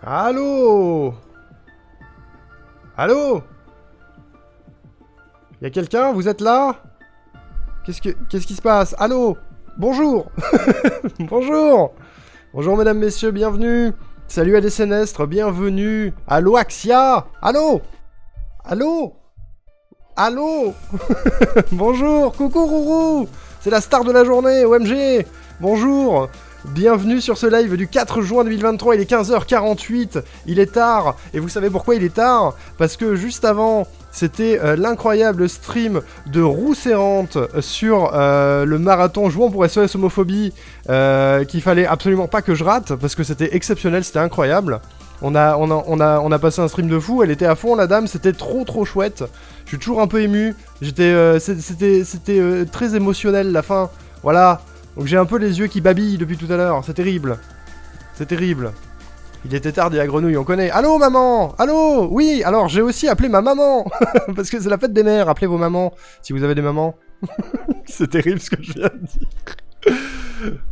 Allô? Allô? Y'a quelqu'un? Vous êtes là? Qu'est-ce qui se passe? Allô? Bonjour. Bonjour. Bonjour mesdames, messieurs, bienvenue. Salut à des Sénestres, bienvenue. Allô Axia? Allô? Allô? Allô? Bonjour, coucou Rourou. C'est la star de la journée, OMG. Bonjour. Bienvenue sur ce live du 4 juin 2023, il est 15h48, il est tard, et vous savez pourquoi il est tard? Parce que juste avant, c'était l'incroyable stream de Rousserrante sur le marathon jouant pour SOS Homophobie, qu'il fallait absolument pas que je rate, parce que c'était exceptionnel, c'était incroyable. On a passé un stream de fou, elle était à fond la dame, c'était trop chouette. Je suis toujours un peu ému, c'était très émotionnel la fin, voilà. Donc j'ai un peu les yeux qui babillent depuis tout à l'heure, c'est terrible. C'est terrible. Il était tard, dit la grenouille, on connaît. Allô maman? Allô? Oui, alors j'ai aussi appelé ma maman. Parce que c'est la fête des mères, appelez vos mamans, si vous avez des mamans. C'est terrible ce que je viens de dire.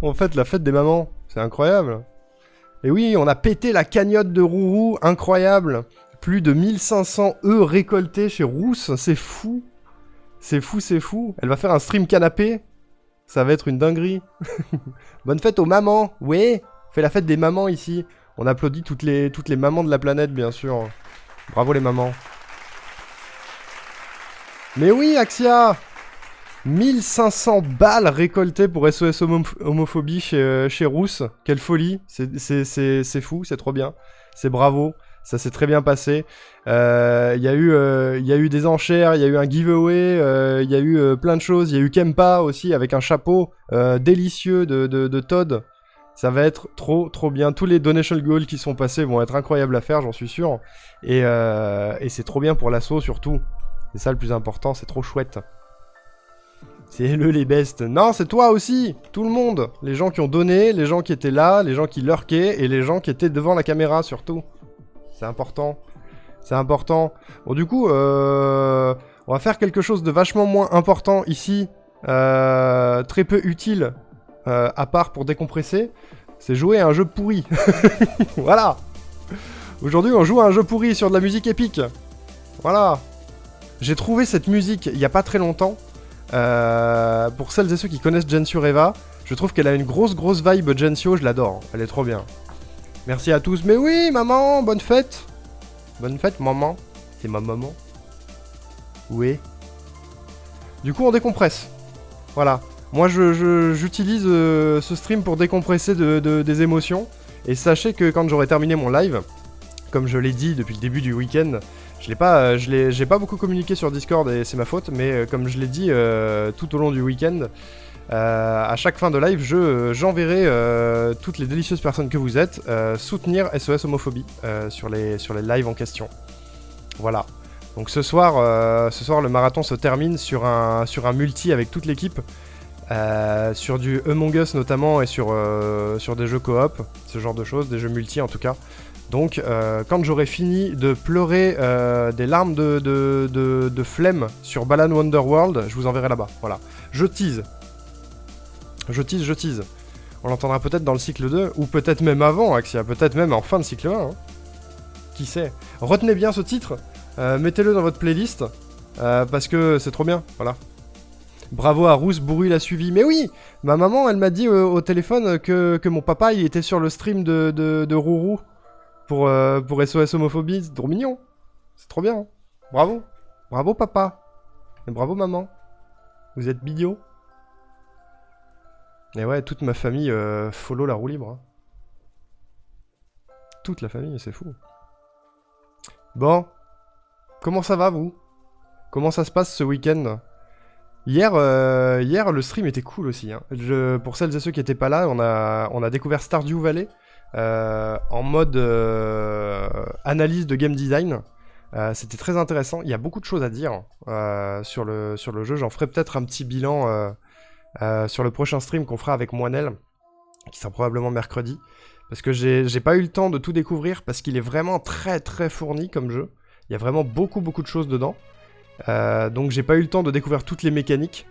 En fait, la fête des mamans, c'est incroyable. Et oui, on a pété la cagnotte de Rourou, incroyable. Plus de 1500 œufs récoltés chez Rousse, c'est fou. C'est fou, c'est fou. Elle va faire un stream canapé. Ça va être une dinguerie. Bonne fête aux mamans. Ouais, on fait la fête des mamans ici. On applaudit toutes les mamans de la planète, bien sûr. Bravo les mamans. Mais oui, Axia, 1500 balles récoltées pour SOS Homophobie chez Rousse. Quelle folie. C'est fou, c'est trop bien. C'est bravo. Ça s'est très bien passé. Il y a eu des enchères, il y a eu un giveaway, il y a eu plein de choses. Il y a eu Kempa aussi avec un chapeau délicieux de Todd. Ça va être trop bien. Tous les donation goals qui sont passés vont être incroyables à faire, j'en suis sûr. Et c'est trop bien pour l'assaut surtout. C'est ça le plus important, c'est trop chouette. C'est les bestes. Non, c'est toi aussi. Tout le monde. Les gens qui ont donné, les gens qui étaient là, les gens qui lurkaient et les gens qui étaient devant la caméra surtout. C'est important. C'est important. Bon, du coup, on va faire quelque chose de vachement moins important ici. Très peu utile, à part pour décompresser. C'est jouer à un jeu pourri. Voilà. Aujourd'hui, on joue à un jeu pourri sur de la musique épique. Voilà. J'ai trouvé cette musique il n'y a pas très longtemps. Pour celles et ceux qui connaissent Gensio Eva, je trouve qu'elle a une grosse vibe Gensio. Je l'adore. Elle est trop bien. Merci à tous. Mais oui, maman, bonne fête. Bonne fête, maman. C'est ma maman. Oui. Du coup, on décompresse. Voilà. Moi, j'utilise ce stream pour décompresser des émotions. Et sachez que quand j'aurai terminé mon live, comme je l'ai dit depuis le début du week-end, j'ai pas beaucoup communiqué sur Discord et c'est ma faute, mais comme je l'ai dit tout au long du week-end, à chaque fin de live, j'enverrai toutes les délicieuses personnes que vous êtes soutenir SOS Homophobie sur les lives en question. Voilà. Donc ce soir, le marathon se termine sur un multi avec toute l'équipe, sur du Among Us notamment et sur des jeux coop, ce genre de choses, des jeux multi en tout cas. Donc quand j'aurai fini de pleurer des larmes de flemme sur Balan Wonderworld, je vous enverrai là-bas. Voilà. Je tease. On l'entendra peut-être dans le cycle 2, ou peut-être même avant, Axia, peut-être même en fin de cycle 1. Hein. Qui sait? Retenez bien ce titre, mettez-le dans votre playlist, parce que c'est trop bien, voilà. Bravo à Rousse, Bourru l'a suivi. Mais oui, ma maman, elle m'a dit au téléphone que mon papa, il était sur le stream de Rourou pour SOS Homophobie. C'est trop mignon. C'est trop bien. Hein. Bravo. Bravo, papa. Et bravo, maman. Vous êtes bidiots. Et ouais, toute ma famille follow la roue libre. Hein. Toute la famille, c'est fou. Bon. Comment ça va, vous? Comment ça se passe ce week-end? Hier, le stream était cool aussi. Hein. Pour celles et ceux qui n'étaient pas là, on a découvert Stardew Valley en mode analyse de game design. C'était très intéressant. Il y a beaucoup de choses à dire sur le jeu. J'en ferai peut-être un petit bilan sur le prochain stream qu'on fera avec Moinel, qui sera probablement mercredi. Parce que j'ai pas eu le temps de tout découvrir, parce qu'il est vraiment très fourni comme jeu. Il y a vraiment beaucoup de choses dedans. Donc j'ai pas eu le temps de découvrir toutes les mécaniques.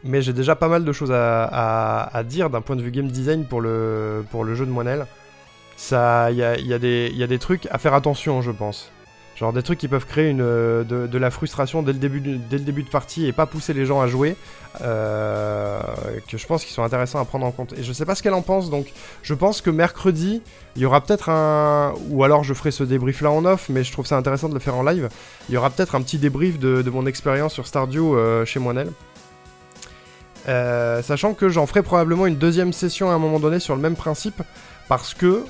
Mais j'ai déjà pas mal de choses à dire d'un point de vue game design pour le jeu de Moinel. ça, y a des trucs à faire attention, je pense. Genre des trucs qui peuvent créer de la frustration dès le début de partie et pas pousser les gens à jouer, que je pense qu'ils sont intéressants à prendre en compte. Et je sais pas ce qu'elle en pense, donc je pense que mercredi, il y aura peut-être un... Ou alors je ferai ce débrief là en off, mais je trouve ça intéressant de le faire en live. Il y aura peut-être un petit débrief de mon expérience sur Stardew chez Moinel. Sachant que j'en ferai probablement une deuxième session à un moment donné sur le même principe, parce que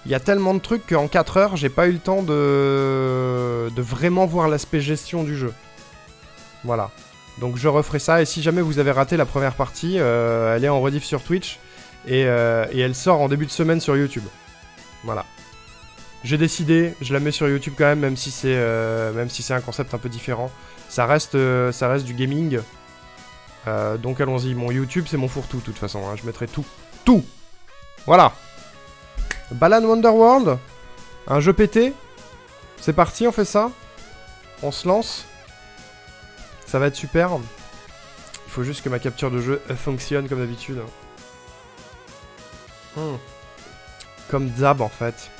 il y a tellement de trucs qu'en 4 heures, j'ai pas eu le temps de vraiment voir l'aspect gestion du jeu. Voilà. Donc je referai ça, et si jamais vous avez raté la première partie, elle est en rediff sur Twitch, et elle sort en début de semaine sur YouTube. Voilà. J'ai décidé, je la mets sur YouTube quand même si c'est un concept un peu différent. Ça reste du gaming. Donc allons-y, mon YouTube c'est mon fourre-tout de toute façon, hein. Je mettrai tout. Tout. Voilà. Balan Wonderworld, un jeu pété. C'est parti, on fait ça. On se lance. Ça va être super. Il faut juste que ma capture de jeu fonctionne comme d'habitude. Comme d'hab en fait.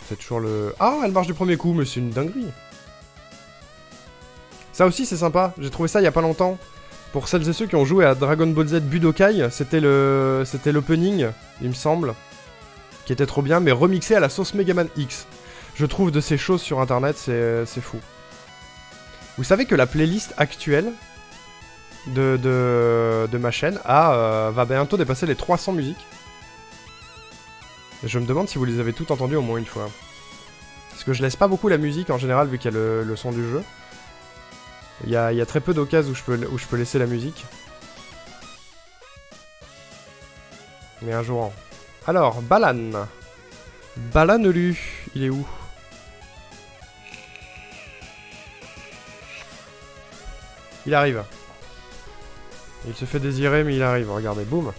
C'est toujours le... Ah, elle marche du premier coup, mais c'est une dinguerie. Ça aussi c'est sympa, j'ai trouvé ça il y a pas longtemps. Pour celles et ceux qui ont joué à Dragon Ball Z Budokai, c'était l'opening, il me semble, qui était trop bien, mais remixé à la sauce Megaman X. Je trouve de ces choses sur internet, c'est fou. Vous savez que la playlist actuelle de ma chaîne va bientôt dépasser les 300 musiques. Je me demande si vous les avez toutes entendues au moins une fois. Parce que je laisse pas beaucoup la musique en général vu qu'il y a le son du jeu. Il y a très peu d'occasions où je peux laisser la musique. Mais un jour. Alors, Balan. Balanelu, il est où? Il arrive. Il se fait désirer, mais il arrive. Regardez, boum.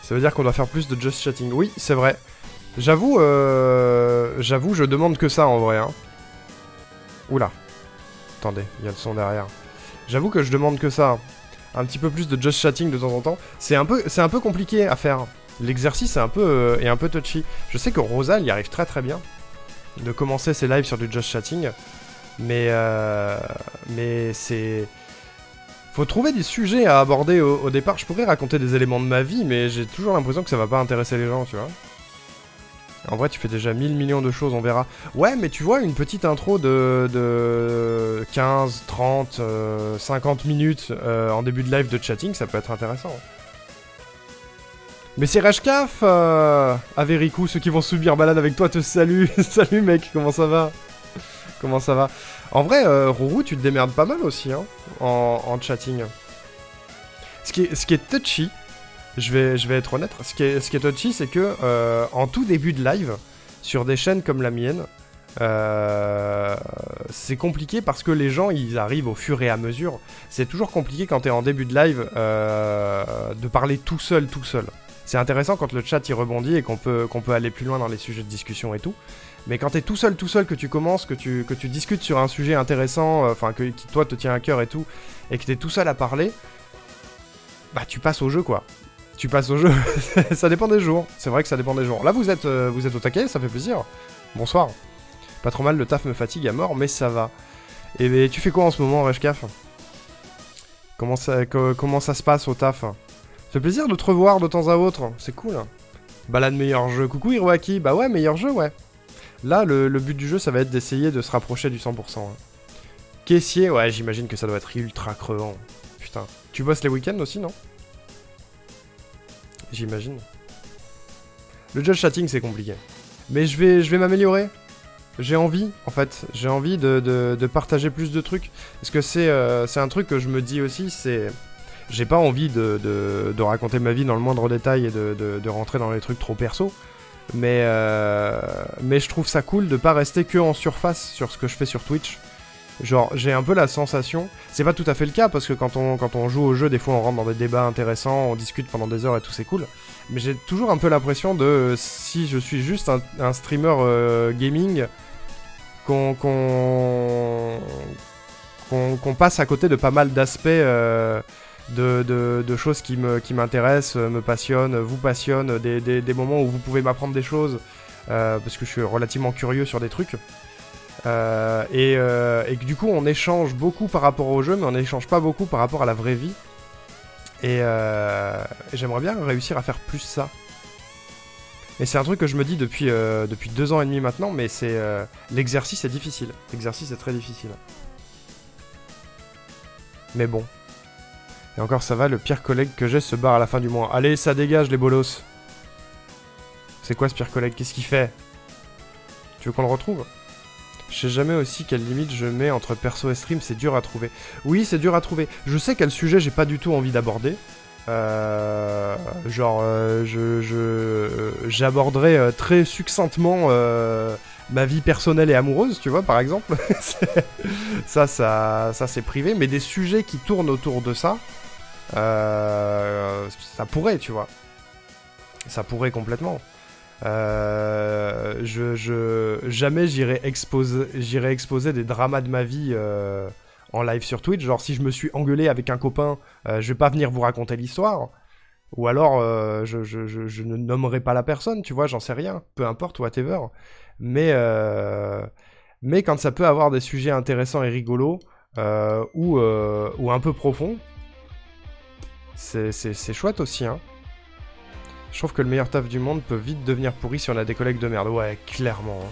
Ça veut dire qu'on doit faire plus de just chatting. Oui, c'est vrai. J'avoue, je demande que ça en vrai, hein. Oula. Attendez, il y a le son derrière. J'avoue que je demande que ça. Un petit peu plus de just chatting de temps en temps. C'est un peu compliqué à faire. L'exercice est un peu touchy. Je sais que Rosa, elle y arrive très très bien. De commencer ses lives sur du just chatting. Mais c'est... Faut trouver des sujets à aborder au départ. Je pourrais raconter des éléments de ma vie, mais j'ai toujours l'impression que ça va pas intéresser les gens, tu vois. En vrai, tu fais déjà 1000 millions de choses, on verra. Ouais, mais tu vois, une petite intro de 15, 30, 50 minutes en début de live de chatting, ça peut être intéressant. Mais c'est Reshkaf, Averiku, ceux qui vont subir balade avec toi te saluent. Salut mec, comment ça va? Comment ça va? En vrai, Rourou, tu te démerdes pas mal aussi, hein, en chatting. Ce qui est touchy, je vais être honnête, ce qui est touchy, c'est que en tout début de live, sur des chaînes comme la mienne, c'est compliqué parce que les gens, ils arrivent au fur et à mesure. C'est toujours compliqué quand t'es en début de live de parler tout seul. C'est intéressant quand le chat y rebondit et qu'on peut aller plus loin dans les sujets de discussion et tout. Mais quand t'es tout seul, que tu commences, que tu discutes sur un sujet intéressant, enfin qui toi te tient à cœur et tout, et que t'es tout seul à parler, bah tu passes au jeu quoi. Tu passes au jeu. Ça dépend des jours. C'est vrai que ça dépend des jours. Là vous êtes au taquet, ça fait plaisir. Bonsoir. Pas trop mal, le taf me fatigue à mort, mais ça va. Et tu fais quoi en ce moment, Reshkaf? Comment ça se passe au taf? Ça fait plaisir de te revoir de temps à autre, c'est cool. Balade meilleur jeu. Coucou Hiroaki, bah ouais, meilleur jeu, ouais. Là, le but du jeu, ça va être d'essayer de se rapprocher du 100%. Hein. Caissier, ouais, j'imagine que ça doit être ultra crevant. Putain. Tu bosses les week-ends aussi, non? J'imagine. Le just chatting, c'est compliqué. Mais je vais m'améliorer. J'ai envie, en fait. J'ai envie de partager plus de trucs. Parce que c'est un truc que je me dis aussi, c'est... J'ai pas envie de raconter ma vie dans le moindre détail et de rentrer dans les trucs trop perso. Mais je trouve ça cool de pas rester que en surface sur ce que je fais sur Twitch. Genre, j'ai un peu la sensation... C'est pas tout à fait le cas, parce que quand on joue au jeu, des fois on rentre dans des débats intéressants, on discute pendant des heures et tout, c'est cool. Mais j'ai toujours un peu l'impression de... Si je suis juste un streamer gaming, qu'on passe à côté de pas mal d'aspects de choses qui m'intéressent, me passionnent, vous passionnent, des moments où vous pouvez m'apprendre des choses, parce que je suis relativement curieux sur des trucs. Et que du coup on échange beaucoup par rapport au jeu, mais on n'échange pas beaucoup par rapport à la vraie vie. Et j'aimerais bien réussir à faire plus ça. Et c'est un truc que je me dis depuis 2 ans et demi maintenant, mais c'est l'exercice est difficile. L'exercice est très difficile. Mais bon. Et encore ça va, le pire collègue que j'ai se barre à la fin du mois. Allez, ça dégage les bolos. C'est quoi ce pire collègue? Qu'est-ce qu'il fait? Tu veux qu'on le retrouve? Je sais jamais aussi quelle limite je mets entre perso et stream, c'est dur à trouver. Oui, c'est dur à trouver. Je sais quel sujet j'ai pas du tout envie d'aborder. J'aborderai très succinctement ma vie personnelle et amoureuse, tu vois, par exemple. ça c'est privé, mais des sujets qui tournent autour de ça, ça pourrait, tu vois. Ça pourrait complètement. Jamais j'irai exposer des dramas de ma vie en live sur Twitch. Genre si je me suis engueulé avec un copain, je vais pas venir vous raconter l'histoire. Ou alors je ne nommerai pas la personne, tu vois, j'en sais rien. Peu importe, whatever. Mais quand ça peut avoir des sujets intéressants et rigolos, ou un peu profonds, c'est chouette aussi, hein. Je trouve que le meilleur taf du monde peut vite devenir pourri si on a des collègues de merde. Ouais, clairement. Hein.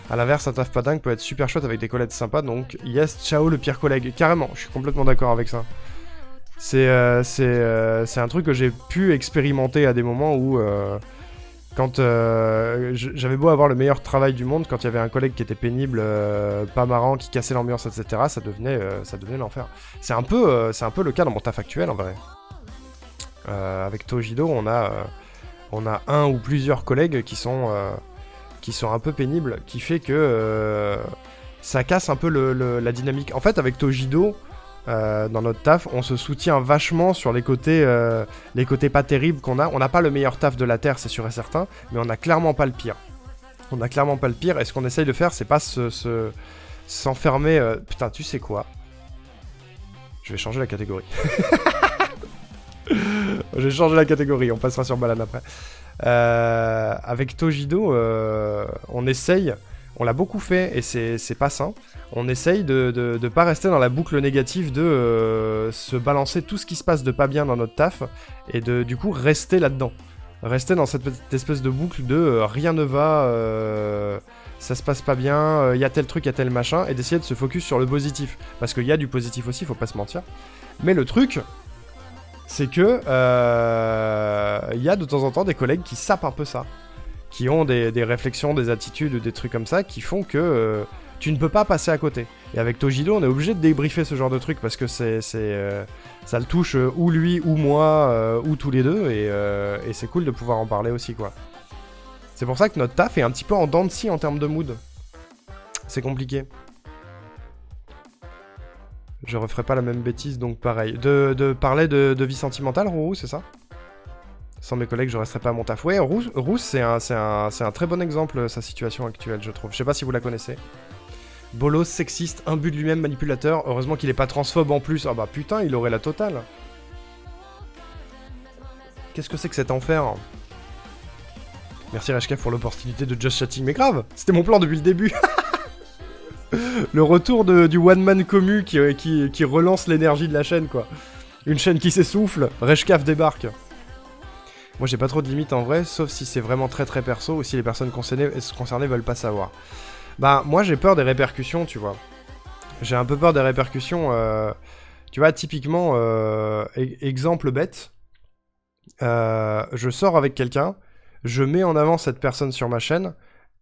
A l'inverse, un taf pas dingue peut être super chouette avec des collègues sympas, donc yes, ciao le pire collègue. Carrément, je suis complètement d'accord avec ça. C'est un truc que j'ai pu expérimenter à des moments où, quand j'avais beau avoir le meilleur travail du monde, quand il y avait un collègue qui était pénible, pas marrant, qui cassait l'ambiance, etc., ça devenait l'enfer. C'est un peu le cas dans mon taf actuel, en vrai. Avec Tojido, on a un ou plusieurs collègues qui sont un peu pénibles, qui fait que ça casse un peu la dynamique. En fait, avec Tojido, dans notre taf, on se soutient vachement sur les côtés pas terribles qu'on a. On n'a pas le meilleur taf de la Terre, c'est sûr et certain, mais on n'a clairement pas le pire. On a clairement pas le pire, et ce qu'on essaye de faire, c'est pas s'enfermer... Putain, tu sais quoi? Je vais changer la catégorie. J'ai changé la catégorie, on passera sur Balan après. Avec Tojido, on essaye, on l'a beaucoup fait et c'est pas sain. On essaye de pas rester dans la boucle négative de se balancer tout ce qui se passe de pas bien dans notre taf et de du coup rester là-dedans. Rester dans cette espèce de boucle de rien ne va, ça se passe pas bien, y a tel truc, y a tel machin, et d'essayer de se focus sur le positif. Parce qu'il y a du positif aussi, faut pas se mentir. Mais le truc... c'est que y a de temps en temps des collègues qui sapent un peu ça, qui ont des réflexions, des attitudes, des trucs comme ça, qui font que tu ne peux pas passer à côté. Et avec Tojido, on est obligé de débriefer ce genre de truc parce que ça le touche ou lui ou moi ou tous les deux, et c'est cool de pouvoir en parler aussi, quoi. C'est pour ça que notre taf est un petit peu en dents de scie en termes de mood. C'est compliqué. Je referai pas la même bêtise, donc pareil. De parler de vie sentimentale, Roux, c'est ça? Sans mes collègues, je resterai pas à mon taf. Ouais, Roux, c'est un très bon exemple, sa situation actuelle, je trouve. Je sais pas si vous la connaissez. Bolos, sexiste, imbu de lui-même, manipulateur. Heureusement qu'il est pas transphobe en plus. Ah bah putain, il aurait la totale. Qu'est-ce que c'est que cet enfer? Merci Reshkef pour l'opportunité de Just Chatting. Mais grave, c'était mon plan depuis le début. Le retour du one-man commu qui relance l'énergie de la chaîne, quoi. Une chaîne qui s'essouffle, Reshkaf débarque. Moi j'ai pas trop de limites en vrai, sauf si c'est vraiment très très perso, ou si les personnes concernées veulent pas savoir. Bah moi j'ai peur des répercussions, tu vois. J'ai un peu peur des répercussions, tu vois, typiquement, exemple bête, je sors avec quelqu'un, je mets en avant cette personne sur ma chaîne,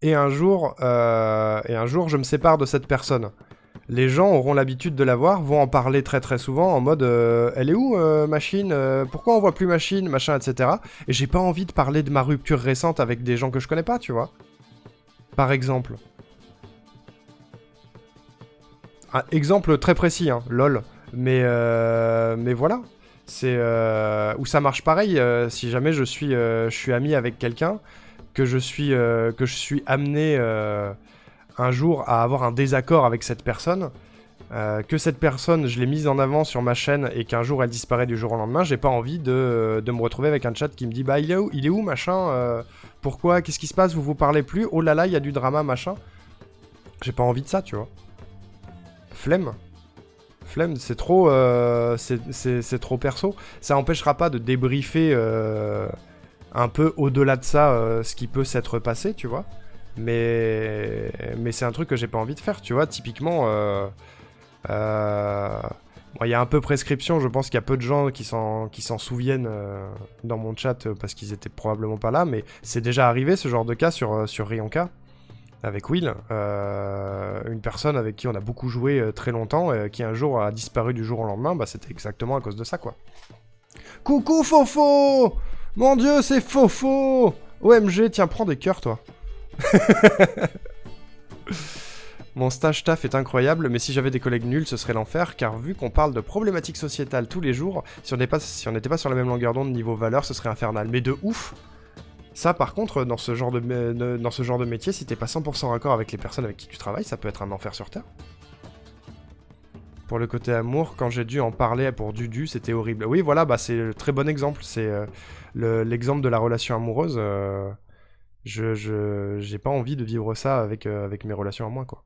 et un jour je me sépare de cette personne. Les gens auront l'habitude de la voir, vont en parler très très souvent en mode elle est où Machine, pourquoi on voit plus Machine, machin, etc. Et j'ai pas envie de parler de ma rupture récente avec des gens que je connais pas, tu vois. Par exemple. Un exemple très précis, hein, lol. Mais voilà. C'est où ça marche pareil, si jamais je suis ami avec quelqu'un, que je suis amené un jour à avoir un désaccord avec cette personne, que cette personne, je l'ai mise en avant sur ma chaîne et qu'un jour elle disparaît du jour au lendemain, j'ai pas envie de me retrouver avec un chat qui me dit bah il est où machin, pourquoi, qu'est-ce qui se passe, vous vous parlez plus, oh là là, il y a du drama machin. J'ai pas envie de ça, tu vois. Flemme. Flemme, c'est trop, c'est trop perso. Ça empêchera pas de débriefer un peu au-delà de ça ce qui peut s'être passé, tu vois. Mais c'est un truc que j'ai pas envie de faire, tu vois. Typiquement, bon, y a un peu prescription, je pense qu'il y a peu de gens qui s'en souviennent dans mon chat parce qu'ils étaient probablement pas là, mais c'est déjà arrivé ce genre de cas sur Rionka. Avec Will, une personne avec qui on a beaucoup joué très longtemps, qui un jour a disparu du jour au lendemain, bah c'était exactement à cause de ça, quoi. Coucou Fofo! Mon dieu, c'est Fofo! OMG, tiens, prends des cœurs, toi. Mon stage taf est incroyable, mais si j'avais des collègues nuls, ce serait l'enfer, car vu qu'on parle de problématiques sociétales tous les jours, si on n'était pas sur la même longueur d'onde niveau valeur, ce serait infernal. Mais de ouf! Ça, par contre, dans ce genre de métier, si t'es pas 100% raccord avec les personnes avec qui tu travailles, ça peut être un enfer sur Terre. Pour le côté amour, quand j'ai dû en parler pour Dudu, c'était horrible. Oui, voilà, bah c'est le très bon exemple. C'est l'exemple de la relation amoureuse. J'ai pas envie de vivre ça avec mes relations à moi, quoi.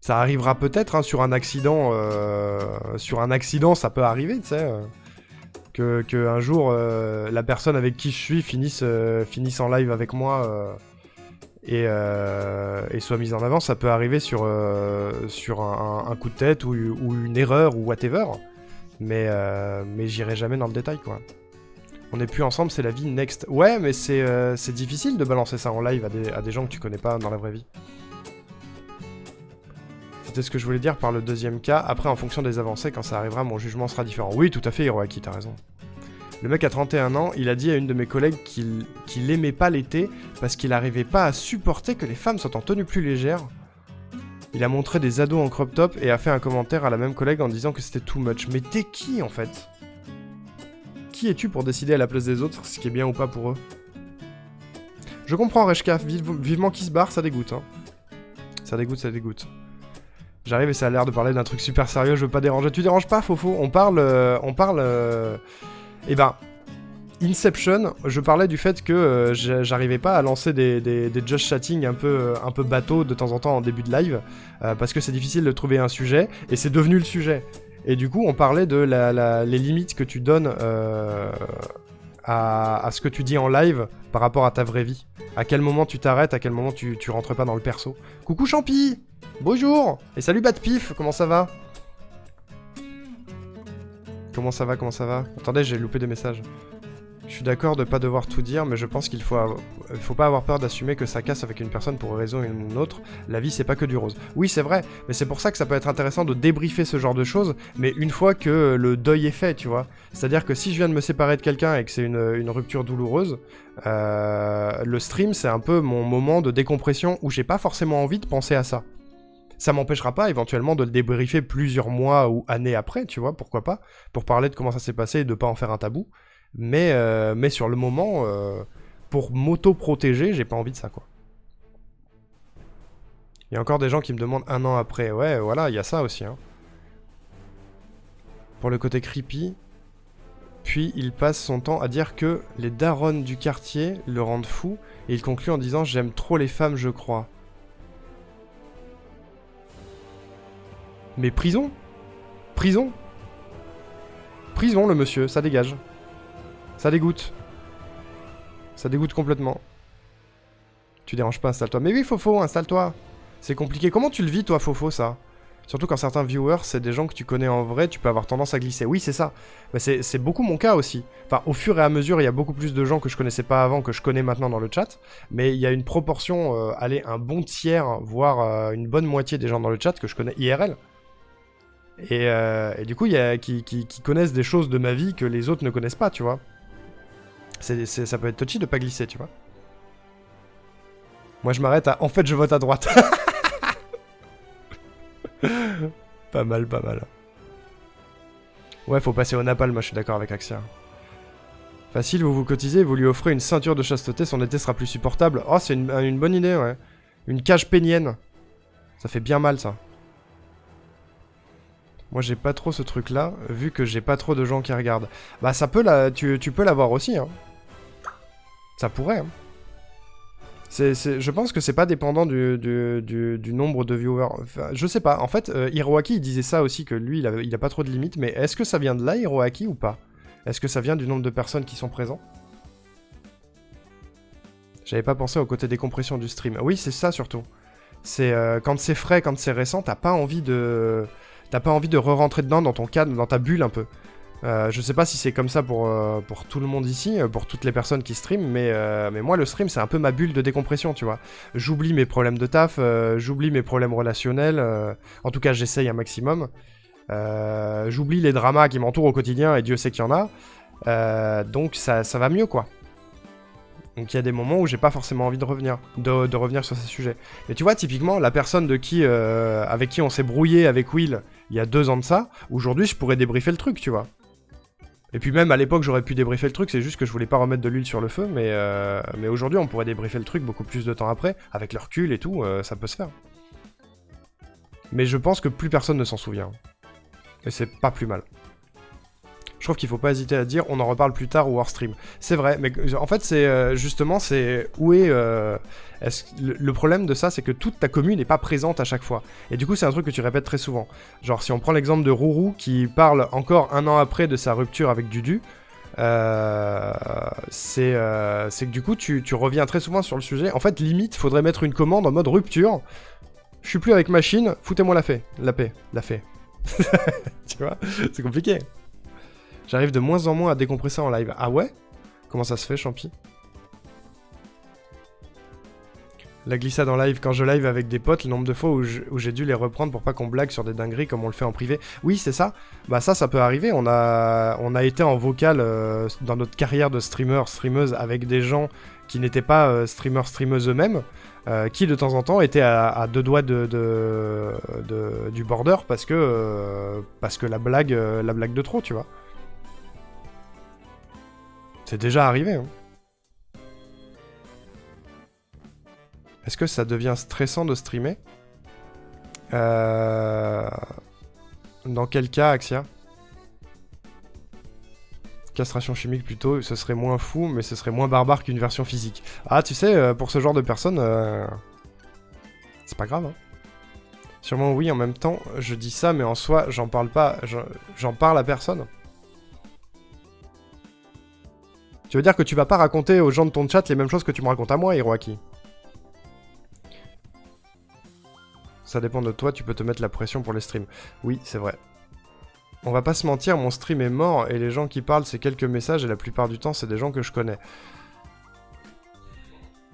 Ça arrivera peut-être, hein, sur un accident. Sur un accident, ça peut arriver, tu sais. Que un jour la personne avec qui je suis finisse en live avec moi et soit mise en avant. Ça peut arriver sur un coup de tête ou une erreur ou whatever, mais j'irai jamais dans le détail, quoi. On n'est plus ensemble, c'est la vie next. Ouais, mais c'est difficile de balancer ça en live à des gens que tu connais pas dans la vraie vie. C'était ce que je voulais dire par le deuxième cas. Après, en fonction des avancées, quand ça arrivera, mon jugement sera différent. Oui, tout à fait, Hiroaki, t'as raison. Le mec a 31 ans, il a dit à une de mes collègues qu'il aimait pas l'été parce qu'il arrivait pas à supporter que les femmes soient en tenue plus légère. Il a montré des ados en crop top et a fait un commentaire à la même collègue en disant que c'était too much. Mais t'es qui, en fait? Qui es-tu pour décider à la place des autres ce qui est bien ou pas pour eux? Je comprends, Reshka, vivement qui se barre, ça dégoûte, hein. Ça dégoûte, ça dégoûte. J'arrive et ça a l'air de parler d'un truc super sérieux, je veux pas déranger. Tu déranges pas, Fofo? On parle... Eh ben, Inception, je parlais du fait que j'arrivais pas à lancer des just chatting un peu bateau de temps en temps en début de live, parce que c'est difficile de trouver un sujet, et c'est devenu le sujet. Et du coup, on parlait de les limites que tu donnes à ce que tu dis en live par rapport à ta vraie vie. À quel moment tu t'arrêtes, à quel moment tu rentres pas dans le perso. Coucou Champi! Bonjour! Et salut Batpif, comment ça va? Comment ça va, comment ça va? Attendez, j'ai loupé des messages. Je suis d'accord de pas devoir tout dire, mais je pense qu'il faut pas avoir peur d'assumer que ça casse avec une personne pour une raison ou une autre. La vie, c'est pas que du rose. Oui, c'est vrai, mais c'est pour ça que ça peut être intéressant de débriefer ce genre de choses, mais une fois que le deuil est fait, tu vois. C'est-à-dire que si je viens de me séparer de quelqu'un et que c'est une rupture douloureuse, le stream, c'est un peu mon moment de décompression où j'ai pas forcément envie de penser à ça. Ça m'empêchera pas éventuellement de le débriefer plusieurs mois ou années après, tu vois, pourquoi pas, pour parler de comment ça s'est passé et de pas en faire un tabou. Mais sur le moment, pour m'auto-protéger, j'ai pas envie de ça, quoi. Il y a encore des gens qui me demandent un an après. Ouais, voilà, il y a ça aussi, hein. Pour le côté creepy. Puis il passe son temps à dire que les darons du quartier le rendent fou, et il conclut en disant « J'aime trop les femmes, je crois ». Mais prison? Prison? Prison, le monsieur, ça dégage. Ça dégoûte. Ça dégoûte complètement. Tu déranges pas, installe-toi. Mais oui, Fofo, installe-toi. C'est compliqué. Comment tu le vis, toi, Fofo, ça? Surtout quand certains viewers, c'est des gens que tu connais en vrai, tu peux avoir tendance à glisser. Oui, c'est ça. Mais c'est beaucoup mon cas aussi. Enfin, au fur et à mesure, il y a beaucoup plus de gens que je connaissais pas avant, que je connais maintenant dans le chat. Mais il y a une proportion, allez, un bon tiers, voire une bonne moitié des gens dans le chat que je connais IRL. Et du coup, il y a qui connaissent des choses de ma vie que les autres ne connaissent pas, tu vois. Ça peut être touchy de pas glisser, tu vois. Moi, je m'arrête à... En fait, je vote à droite. Pas mal, pas mal. Ouais, faut passer au napalm, moi je suis d'accord avec Axia. Facile, vous vous cotisez, vous lui offrez une ceinture de chasteté, son été sera plus supportable. Oh, c'est une bonne idée, ouais. Une cage pénienne. Ça fait bien mal, ça. Moi, j'ai pas trop ce truc-là, vu que j'ai pas trop de gens qui regardent. Bah, ça peut tu peux l'avoir aussi, hein. Ça pourrait, hein. Je pense que c'est pas dépendant du nombre de viewers. Enfin, je sais pas. En fait, Hiroaki, il disait ça aussi, que lui, il a pas trop de limites. Mais est-ce que ça vient de là, Hiroaki, ou pas? Est-ce que ça vient du nombre de personnes qui sont présents? J'avais pas pensé au côté décompression du stream. Oui, c'est ça, surtout. C'est quand c'est frais, quand c'est récent, t'as pas envie de... T'as pas envie de re-rentrer dedans, dans ton cadre, dans ta bulle, un peu. Je sais pas si c'est comme ça pour tout le monde ici, pour toutes les personnes qui streament, mais moi le stream c'est un peu ma bulle de décompression, tu vois. J'oublie mes problèmes de taf, j'oublie mes problèmes relationnels, en tout cas j'essaye un maximum. J'oublie les dramas qui m'entourent au quotidien, et Dieu sait qu'il y en a. Donc ça va mieux, quoi. Donc il y a des moments où j'ai pas forcément envie de revenir, de revenir sur ces sujets. Mais tu vois, typiquement, la personne avec qui on s'est brouillé avec Will il y a 2 ans de ça, aujourd'hui je pourrais débriefer le truc, tu vois. Et puis même à l'époque j'aurais pu débriefer le truc, c'est juste que je voulais pas remettre de l'huile sur le feu, mais aujourd'hui on pourrait débriefer le truc beaucoup plus de temps après, avec le recul et tout, ça peut se faire. Mais je pense que plus personne ne s'en souvient. Et c'est pas plus mal. Je trouve qu'il faut pas hésiter à dire on en reparle plus tard ou hors stream. C'est vrai, mais en fait c'est justement c'est où est... le problème de ça c'est que toute ta commune n'est pas présente à chaque fois. Et du coup c'est un truc que tu répètes très souvent. Genre si on prend l'exemple de Rourou qui parle encore 1 an après de sa rupture avec Dudu, c'est que du coup tu reviens très souvent sur le sujet. En fait limite faudrait mettre une commande en mode rupture. Je suis plus avec machine, foutez-moi la paix. Tu vois, c'est compliqué. J'arrive de moins en moins à décompresser en live. Ah ouais? Comment ça se fait, Champi? La glissade en live, quand je live avec des potes, le nombre de fois où j'ai dû les reprendre pour pas qu'on blague sur des dingueries comme on le fait en privé. Oui, c'est ça. Bah ça peut arriver. On a été en vocal dans notre carrière de streamer, streameuse avec des gens qui n'étaient pas streamers, streameuses eux-mêmes, qui de temps en temps étaient à 2 doigts du border parce que la blague de trop, tu vois. C'est déjà arrivé, hein. Est-ce que ça devient stressant de streamer? Dans quel cas, Axia? Castration chimique plutôt, ce serait moins fou, mais ce serait moins barbare qu'une version physique. Ah, tu sais, pour ce genre de personnes, c'est pas grave, hein. Sûrement oui, en même temps, je dis ça, mais en soi, j'en parle pas, j'en parle à personne. Tu veux dire que tu vas pas raconter aux gens de ton chat les mêmes choses que tu me racontes à moi, Hiroaki? Ça dépend de toi, tu peux te mettre la pression pour les streams. Oui, c'est vrai. On va pas se mentir, mon stream est mort et les gens qui parlent, c'est quelques messages et la plupart du temps, c'est des gens que je connais.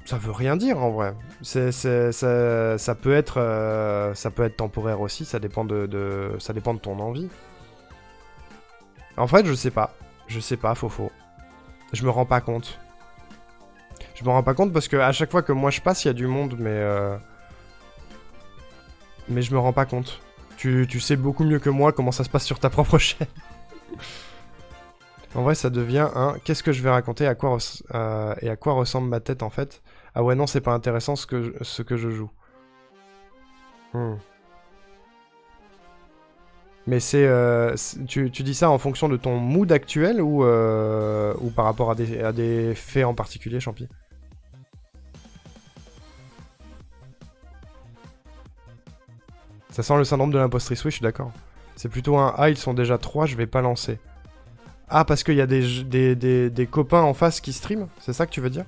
Ça veut rien dire en vrai. Ça peut être temporaire aussi, ça dépend ça dépend de ton envie. En fait, je sais pas. Je sais pas, Fofo. Je me rends pas compte. Je me rends pas compte parce que à chaque fois que moi je passe, il y a du monde, mais je me rends pas compte. Tu sais beaucoup mieux que moi comment ça se passe sur ta propre chaîne. En vrai, ça devient un « qu'est-ce que je vais raconter et à quoi ressemble ma tête en fait ?» Ah ouais, non, c'est pas intéressant ce que je joue. Mais tu dis ça en fonction de ton mood actuel ou par rapport à des faits en particulier, Champi? Ça sent le syndrome de l'impostrice, oui, je suis d'accord. C'est plutôt un « ah, ils sont déjà 3, je vais pas lancer ». Ah, parce qu'il y a des copains en face qui streament? C'est ça que tu veux dire?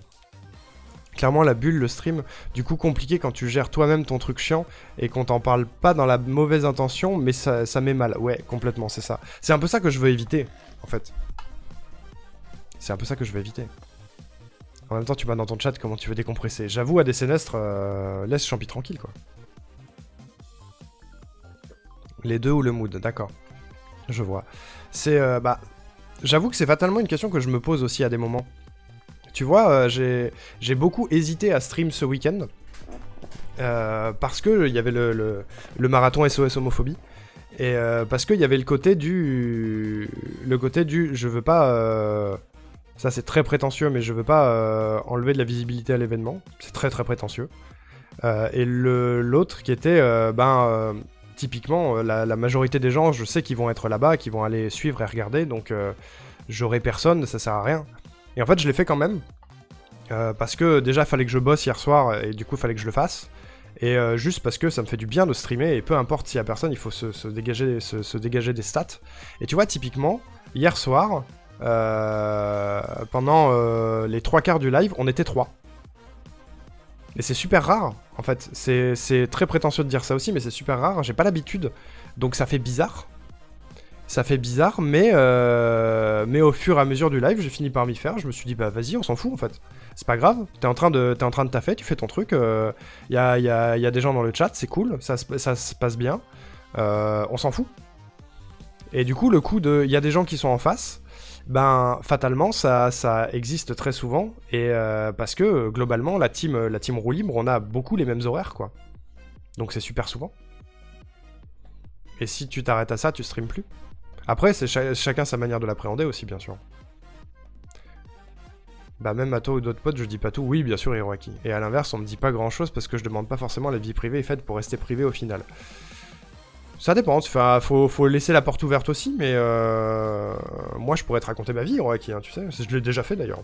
Clairement, la bulle, le stream, du coup compliqué quand tu gères toi-même ton truc chiant et qu'on t'en parle pas dans la mauvaise intention, mais ça met mal. Ouais, complètement, c'est ça. C'est un peu ça que je veux éviter, en fait. C'est un peu ça que je veux éviter. En même temps, tu m'as dans ton chat comment tu veux décompresser. J'avoue, à des sénestres, laisse Champi tranquille, quoi. Les deux ou le mood, d'accord. Je vois. J'avoue que c'est fatalement une question que je me pose aussi à des moments. Tu vois, j'ai beaucoup hésité à stream ce week-end. Parce que il y avait le marathon SOS homophobie. Et parce qu'il y avait le côté du je veux pas... ça c'est très prétentieux, mais je veux pas enlever de la visibilité à l'événement. C'est très très prétentieux. Et l'autre qui était, typiquement, la majorité des gens, je sais qu'ils vont être là-bas, qu'ils vont aller suivre et regarder, donc j'aurai personne, ça sert à rien. Et en fait, je l'ai fait quand même, parce que déjà, il fallait que je bosse hier soir, et du coup, il fallait que je le fasse. Et juste parce que ça me fait du bien de streamer, et peu importe s'il y a personne, il faut se dégager des stats. Et tu vois, typiquement, hier soir, pendant les 3 quarts du live, on était 3. Et c'est super rare, en fait. C'est très prétentieux de dire ça aussi, mais c'est super rare. J'ai pas l'habitude, donc ça fait bizarre. Ça fait bizarre, mais au fur et à mesure du live, j'ai fini par m'y faire. Je me suis dit, bah vas-y, on s'en fout, en fait. C'est pas grave, t'es en train de taffer, tu fais ton truc. Y a des gens dans le chat, c'est cool, ça se passe bien. On s'en fout. Et du coup, le coup de... Il y a des gens qui sont en face... Ben, fatalement, ça existe très souvent, et parce que, globalement, la team roue libre, on a beaucoup les mêmes horaires, quoi. Donc c'est super souvent. Et si tu t'arrêtes à ça, tu streames plus. Après, c'est chacun sa manière de l'appréhender aussi, bien sûr. Bah même à toi ou d'autres potes, je dis pas tout. Oui, bien sûr, Hiroaki. Et à l'inverse, on me dit pas grand-chose parce que je demande pas forcément la vie privée est faite pour rester privée au final. Ça dépend, enfin, faut laisser la porte ouverte aussi, mais moi je pourrais te raconter ma vie, Hiroaki, hein, tu sais, je l'ai déjà fait d'ailleurs.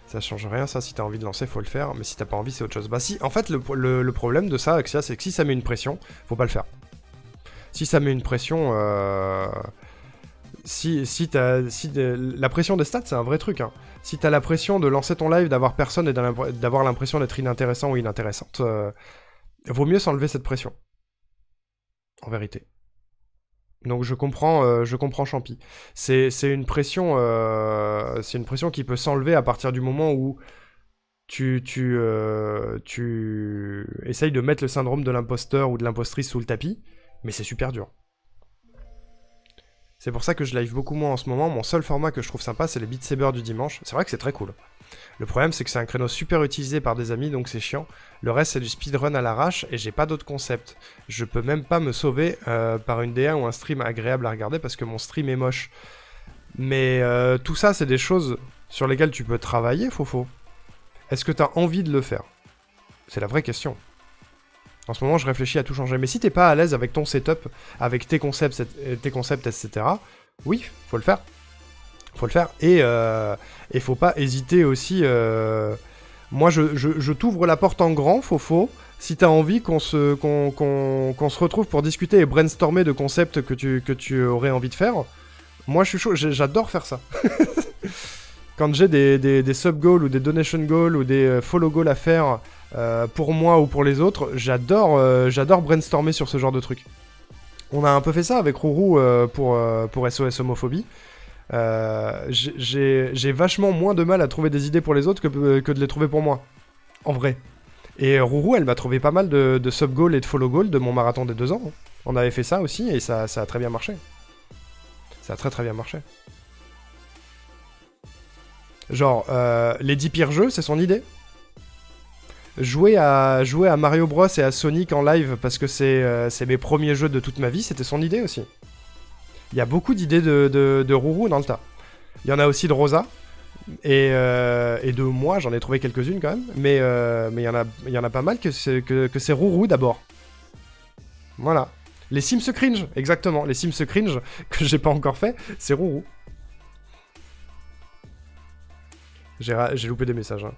Ça change rien, ça, si t'as envie de lancer, faut le faire, mais si t'as pas envie, c'est autre chose. Bah si, en fait, le problème de ça, Axia, c'est que si ça met une pression, faut pas le faire. Si ça met une pression, la pression des stats, c'est un vrai truc, hein. Si t'as la pression de lancer ton live, d'avoir personne et d'avoir l'impression d'être inintéressant ou inintéressante, vaut mieux s'enlever cette pression. En vérité. Donc je comprends Champi. C'est une pression qui peut s'enlever à partir du moment où tu essayes de mettre le syndrome de l'imposteur ou de l'impostrice sous le tapis, mais c'est super dur. C'est pour ça que je live beaucoup moins en ce moment. Mon seul format que je trouve sympa, c'est les Beat Saber du dimanche. C'est vrai que c'est très cool. Le problème, c'est que c'est un créneau super utilisé par des amis, donc c'est chiant. Le reste, c'est du speedrun à l'arrache, et j'ai pas d'autre concept. Je peux même pas me sauver par une DA ou un stream agréable à regarder, parce que mon stream est moche. Mais tout ça, c'est des choses sur lesquelles tu peux travailler, Fofo. Est-ce que t'as envie de le faire? C'est la vraie question. En ce moment, je réfléchis à tout changer. Mais si t'es pas à l'aise avec ton setup, avec tes concepts, etc., oui, faut le faire. Faut le faire. Et faut pas hésiter aussi... Moi, je t'ouvre la porte en grand, Fofo. Si t'as envie qu'on se retrouve pour discuter et brainstormer de concepts que tu aurais envie de faire, moi, je suis chaud. J'adore faire ça. Quand j'ai des sub-goals ou des donation goals ou des follow goals à faire pour moi ou pour les autres, j'adore brainstormer sur ce genre de trucs. On a un peu fait ça avec Rourou pour SOS Homophobie. J'ai vachement moins de mal à trouver des idées pour les autres que de les trouver pour moi. En vrai. Et Rourou, elle m'a trouvé pas mal de sub-goals et de follow-goals de mon marathon des 2 ans. On avait fait ça aussi et ça a très bien marché. Ça a très bien marché. Genre, les 10 pires jeux, c'est son idée. Jouer à Mario Bros et à Sonic en live parce que c'est mes premiers jeux de toute ma vie, c'était son idée aussi. Il y a beaucoup d'idées de Rourou dans le tas. Il y en a aussi de Rosa. Et de moi, j'en ai trouvé quelques-unes quand même. Mais il y en a pas mal que c'est Rourou d'abord. Voilà. Les Sims Cringe, exactement. Les Sims Cringe, que j'ai pas encore fait, c'est Rourou. J'ai loupé des messages. Hein.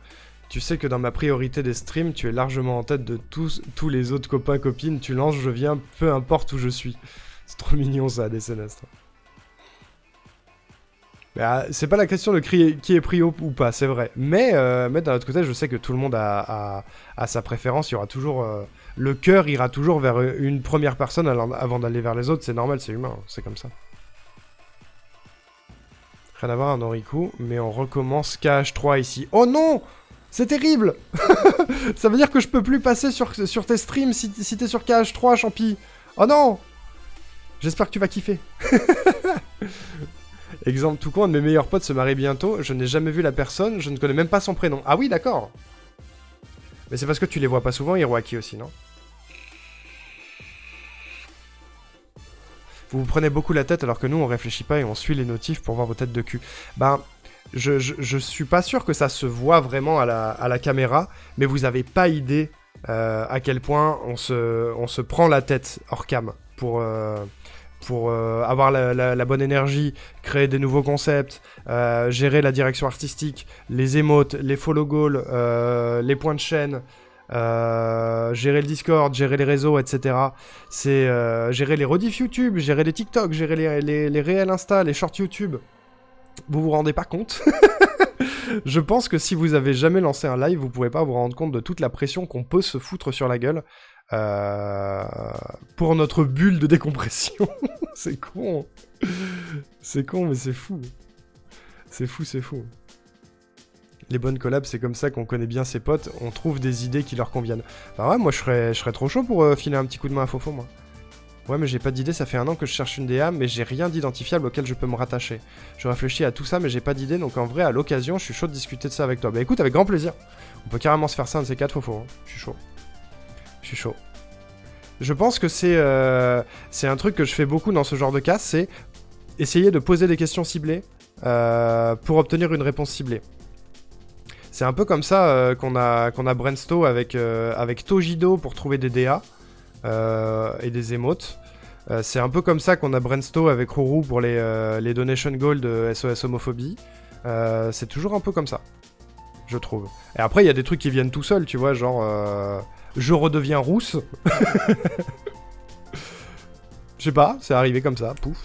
Tu sais que dans ma priorité des streams, tu es largement en tête de tous les autres copains, copines. Tu lances, je viens, peu importe où je suis. C'est trop mignon ça, des Célestes. C'est pas la question de qui est pris haut ou pas, c'est vrai. Mais d'un autre côté, je sais que tout le monde a sa préférence. Il y aura toujours... le cœur ira toujours vers une première personne avant d'aller vers les autres. C'est normal, c'est humain, c'est comme ça. Rien à voir, un Oriku, mais on recommence KH3 ici. Oh non! C'est terrible. Ça veut dire que je peux plus passer sur tes streams si t'es sur KH3, Champi. Oh non! J'espère que tu vas kiffer. Exemple tout con, un de mes meilleurs potes se marie bientôt. Je n'ai jamais vu la personne, je ne connais même pas son prénom. Ah oui, d'accord. Mais c'est parce que tu les vois pas souvent, Hiroaki aussi, non? Vous vous prenez beaucoup la tête alors que nous on réfléchit pas et on suit les notifs pour voir vos têtes de cul. Ben, Je suis pas sûr que ça se voit vraiment à la caméra, mais vous avez pas idée à quel point on se prend la tête hors cam pour avoir la bonne énergie, créer des nouveaux concepts, gérer la direction artistique, les émotes, les follow goals, les points de chaîne, gérer le Discord, gérer les réseaux, etc. C'est gérer les rediffs YouTube, gérer les TikTok, gérer les réels Insta, les shorts YouTube. Vous vous rendez pas compte? Je pense que si vous avez jamais lancé un live, vous pouvez pas vous rendre compte de toute la pression qu'on peut se foutre sur la gueule pour notre bulle de décompression. C'est con. C'est con, mais c'est fou. C'est fou, c'est fou. Les bonnes collabs, c'est comme ça qu'on connaît bien ses potes, on trouve des idées qui leur conviennent. Bah ouais, moi je serais trop chaud pour filer un petit coup de main à Fofo, moi. Ouais, mais j'ai pas d'idée, ça fait 1 an que je cherche une DA, mais j'ai rien d'identifiable auquel je peux me rattacher. Je réfléchis à tout ça, mais j'ai pas d'idée, donc en vrai, à l'occasion, je suis chaud de discuter de ça avec toi. Bah écoute, avec grand plaisir. On peut carrément se faire ça un de ces 4, Fofo. Hein. Je suis chaud. Je suis chaud. Je pense que c'est un truc que je fais beaucoup dans ce genre de cas, c'est essayer de poser des questions ciblées pour obtenir une réponse ciblée. C'est un peu comme ça qu'on a brainstorm avec Tojido pour trouver des DA. Et des émotes. C'est un peu comme ça qu'on a brainstorm avec Rourou pour les donation goals de SOS Homophobie. C'est toujours un peu comme ça, je trouve. Et après, il y a des trucs qui viennent tout seuls, tu vois, genre... je redeviens rousse. Je sais pas, c'est arrivé comme ça, pouf.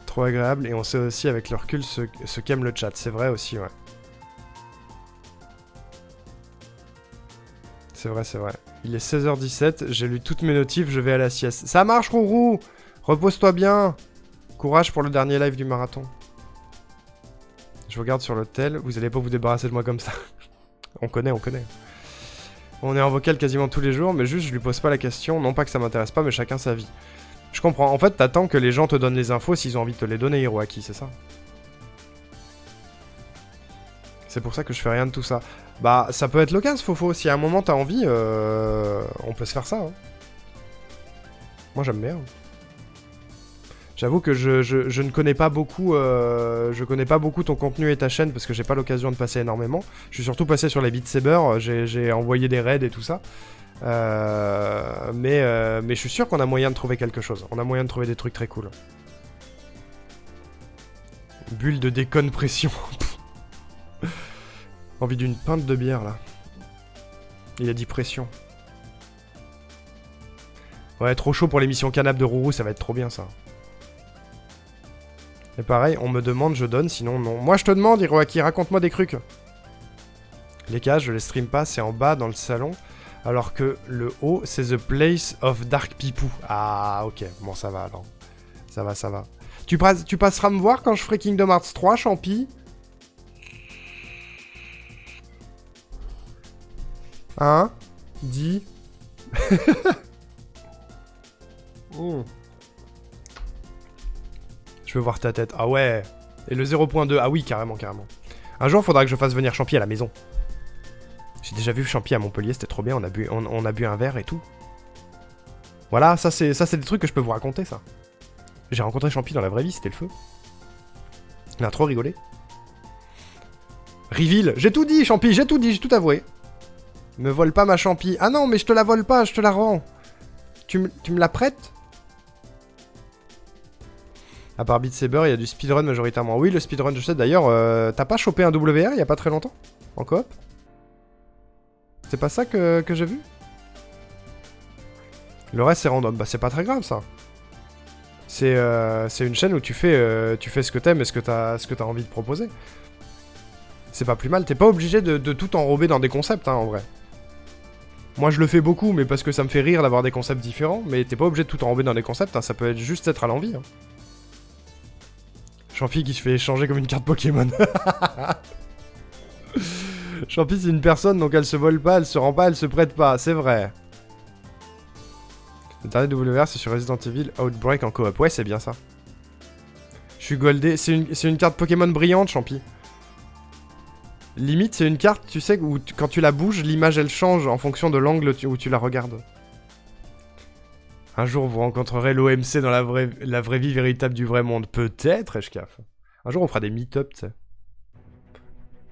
Trop agréable, et on sait aussi avec le recul ce qu'aime le chat, c'est vrai aussi, ouais. C'est vrai, c'est vrai. Il est 16h17, j'ai lu toutes mes notifs, je vais à la sieste. Ça marche, Rourou! Repose-toi bien! Courage pour le dernier live du marathon. Je regarde sur l'hôtel, vous allez pas vous débarrasser de moi comme ça. On connaît, on connaît. On est en vocal quasiment tous les jours, mais juste je lui pose pas la question, non pas que ça m'intéresse pas, mais chacun sa vie. Je comprends, en fait t'attends que les gens te donnent les infos s'ils ont envie de te les donner, Hiroaki, c'est ça? C'est pour ça que je fais rien de tout ça. Bah, ça peut être l'occasion, Fofo. Si à un moment t'as envie, on peut se faire ça. Hein. Moi, j'aime bien. J'avoue que je ne connais pas beaucoup, je connais pas beaucoup ton contenu et ta chaîne parce que j'ai pas l'occasion de passer énormément. Je suis surtout passé sur les Beat Saber, j'ai envoyé des raids et tout ça. Mais je suis sûr qu'on a moyen de trouver quelque chose. On a moyen de trouver des trucs très cool. Bulle de déconne pression. Envie d'une pinte de bière, là. Il a dit pression. Ouais, trop chaud pour l'émission Canap de Rourou, ça va être trop bien, ça. Et pareil, on me demande, je donne, sinon non. Moi, je te demande, Hiroaki, raconte-moi des trucs. Les cages, je les stream pas, c'est en bas, dans le salon. Alors que le haut, c'est The Place of Dark Pipou. Ah, ok. Bon, ça va, alors. Ça va, ça va. Tu passeras me voir quand je ferai Kingdom Hearts 3, Champi? Hein? Dis. Je veux voir ta tête. Ah ouais. Et le 0.2. Ah oui, carrément, carrément. Un jour, faudra que je fasse venir Champi à la maison. J'ai déjà vu Champi à Montpellier, c'était trop bien. On a bu un verre et tout. Voilà, ça c'est des trucs que je peux vous raconter, ça. J'ai rencontré Champi dans la vraie vie, c'était le feu. Il a trop rigolé. Reveal. J'ai tout dit, Champi, j'ai tout avoué. Me vole pas ma Champi. Ah non, mais je te la vole pas, je te la rends. Tu me la prêtes? À part Beat Saber, il y a du speedrun majoritairement. Oui, le speedrun, je sais. D'ailleurs, t'as pas chopé un WR il y a pas très longtemps? En coop? C'est pas ça que j'ai vu? Le reste, c'est random. Bah, c'est pas très grave, ça. C'est une chaîne où tu fais ce que t'aimes et ce que t'as envie de proposer. C'est pas plus mal. T'es pas obligé de tout enrober dans des concepts, hein, en vrai. Moi, je le fais beaucoup, mais parce que ça me fait rire d'avoir des concepts différents. Mais t'es pas obligé de tout enrober dans des concepts, hein, ça peut être juste être à l'envie. Hein. Champi qui se fait échanger comme une carte Pokémon. Champi, c'est une personne, donc elle se vole pas, elle se rend pas, elle se prête pas, c'est vrai. Le dernier WR, c'est sur Resident Evil Outbreak en coop. Ouais, c'est bien ça. Je suis goldé. C'est une carte Pokémon brillante, Champi. Limite, c'est une carte, tu sais, où quand tu la bouges, l'image elle change en fonction de l'angle où tu la regardes. Un jour, vous rencontrerez l'OMC dans la vraie vie véritable du vrai monde. Peut-être, Eshkaf. Un jour, on fera des meet-up, tu sais.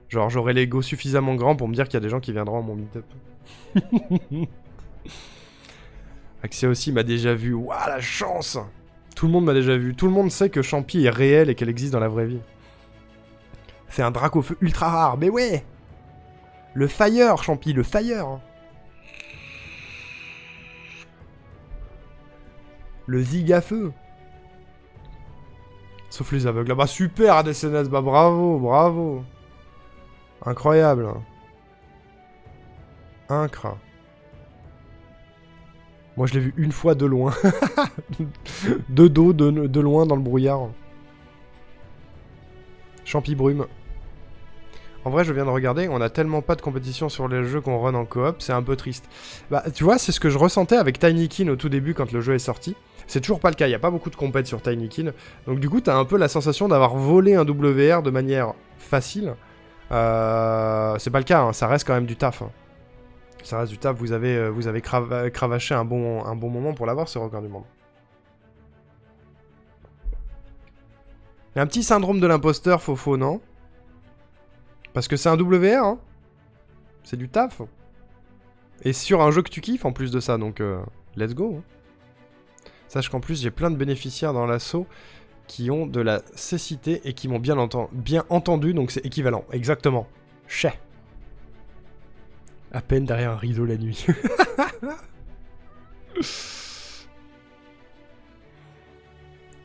Genre, j'aurai l'ego suffisamment grand pour me dire qu'il y a des gens qui viendront à mon meet-up. Axia aussi m'a déjà vu. Waouh, la chance! Tout le monde m'a déjà vu. Tout le monde sait que Champi est réelle et qu'elle existe dans la vraie vie. C'est un drac au feu ultra rare. Mais ouais! Le Fire, Champi, le Fire! Le Zig à feu! Sauf les aveugles. Ah bah super, ADSNS, bah bravo, bravo! Incroyable! Incroyable. Moi, je l'ai vu une fois de loin. De dos, de loin, dans le brouillard. Champi brume. En vrai, je viens de regarder, on a tellement pas de compétition sur les jeux qu'on run en coop, c'est un peu triste. Bah, tu vois, c'est ce que je ressentais avec Tinykin au tout début quand le jeu est sorti. C'est toujours pas le cas, il y a pas beaucoup de compètes sur Tinykin. Donc du coup, t'as un peu la sensation d'avoir volé un WR de manière facile. C'est pas le cas, hein, ça reste quand même du taf. Hein. Ça reste du taf, vous avez cravaché un bon moment pour l'avoir, ce record du monde. Il y a un petit syndrome de l'imposteur, Fofo, non? Parce que c'est un WR, hein. C'est du taf. Et sur un jeu que tu kiffes en plus de ça, donc let's go. Hein. Sache qu'en plus, j'ai plein de bénéficiaires dans l'assaut qui ont de la cécité et qui m'ont bien entendu, donc c'est équivalent. Exactement. Chais. À peine derrière un rideau la nuit.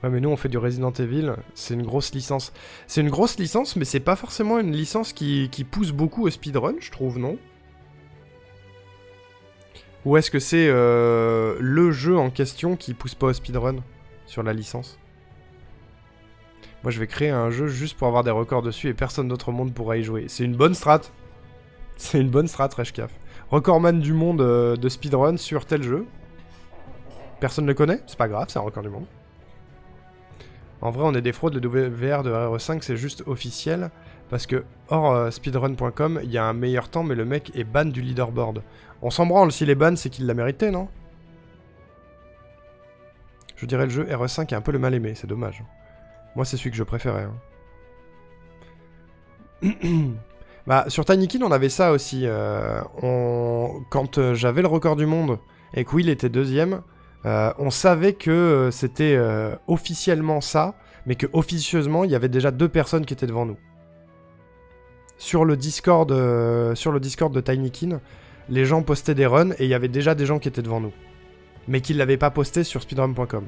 Ouais, mais nous, on fait du Resident Evil. C'est une grosse licence. C'est une grosse licence, mais c'est pas forcément une licence qui pousse beaucoup au speedrun, je trouve, non? Ou est-ce que c'est le jeu en question qui pousse pas au speedrun sur la licence? Moi, je vais créer un jeu juste pour avoir des records dessus et personne d'autre au monde pourra y jouer. C'est une bonne strat. C'est une bonne strat, Reshkaf. Recordman du monde de speedrun sur tel jeu. Personne ne le connaît, c'est pas grave, c'est un record du monde. En vrai, on est des fraudes, le WR de RE5, c'est juste officiel. Parce que, hors speedrun.com, il y a un meilleur temps, mais le mec est ban du leaderboard. On s'en branle, s'il est ban, c'est qu'il l'a mérité, non? Je dirais le jeu RE5 est un peu le mal aimé, c'est dommage. Moi, c'est celui que je préférais. Hein. Bah, sur Tinykin, on avait ça aussi. Quand j'avais le record du monde et que Will était deuxième, on savait que c'était officiellement ça, mais que officieusement, il y avait déjà 2 personnes qui étaient devant nous. Sur le Discord de Tinykin, les gens postaient des runs et il y avait déjà des gens qui étaient devant nous. Mais qui ne l'avaient pas posté sur speedrun.com.